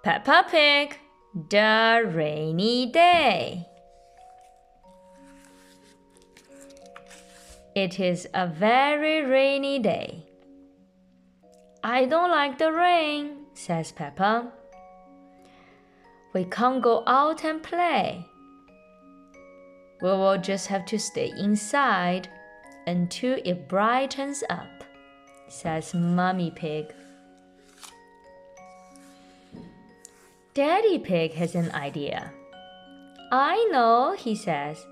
Peppa Pig, the rainy day. It is a very rainy day. I don't like the rain, says Peppa. We can't go out and play. We will just have to stay inside until it brightens up, says Mummy Pig. Daddy Pig has an idea. I know, he says.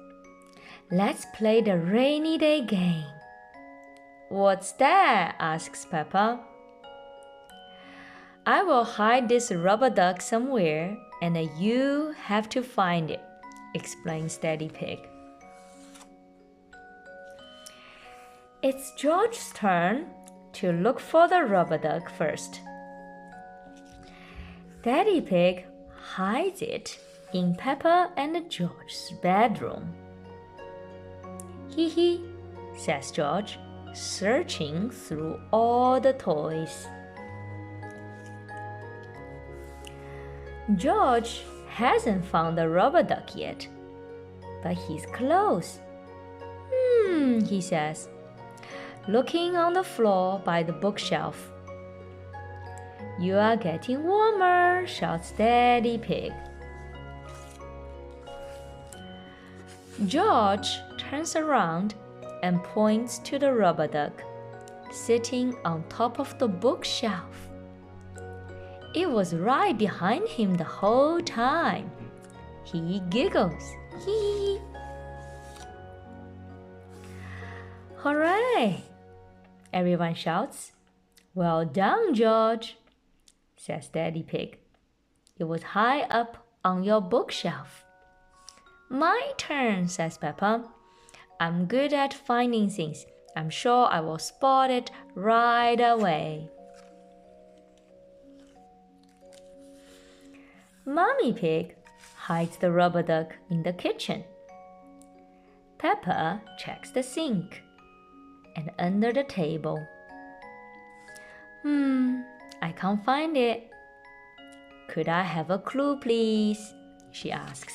Let's play the rainy day game. What's that? Asks Peppa. I will hide this rubber duck somewhere and you have to find it, explains Daddy Pig. It's George's turn to look for the rubber duck first. Daddy Pig hides it in Peppa and George's bedroom. Hee hee, says George, searching through all the toys. George hasn't found the rubber duck yet, but he's close. He says, looking on the floor by the bookshelf. You are getting warmer, shouts Daddy Pig. George turns around and points to the rubber duck, sitting on top of the bookshelf. It was right behind him the whole time. He giggles. Hee. Hooray! Everyone shouts. Well done, George, says Daddy Pig. It was high up on your bookshelf. My turn, says Peppa. I'm good at finding things. I'm sure I will spot it right away. Mummy Pig hides the rubber duck in the kitchen. Peppa checks the sink and under the table. I can't find it. Could I have a clue, please? She asks.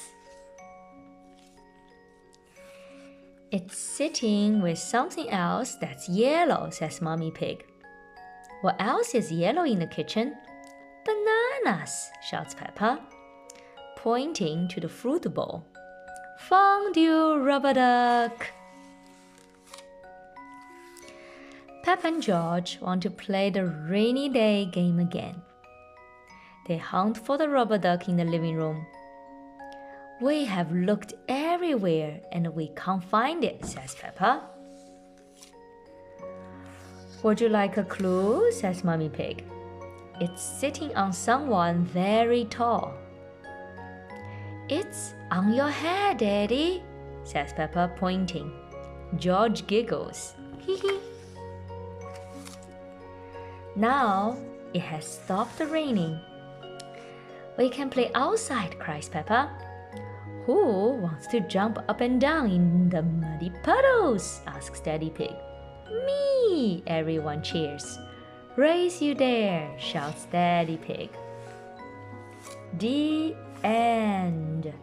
It's sitting with something else that's yellow, says Mummy Pig. What else is yellow in the kitchen? Bananas, shouts Peppa, pointing to the fruit bowl. Found you, rubber duck. Peppa and George want to play the rainy day game again. They hunt for the rubber duck in the living room. We have looked everywhere and we can't find it, says Peppa. Would you like a clue? Says Mummy Pig. It's sitting on someone very tall. It's on your head, Daddy, says Peppa, pointing. George giggles. Hee hee. Now it has stopped raining. We can play outside, cries Peppa. Who wants to jump up and down in the muddy puddles? Asks Daddy Pig. Me! Everyone cheers. Race you there, shouts Daddy Pig. The end.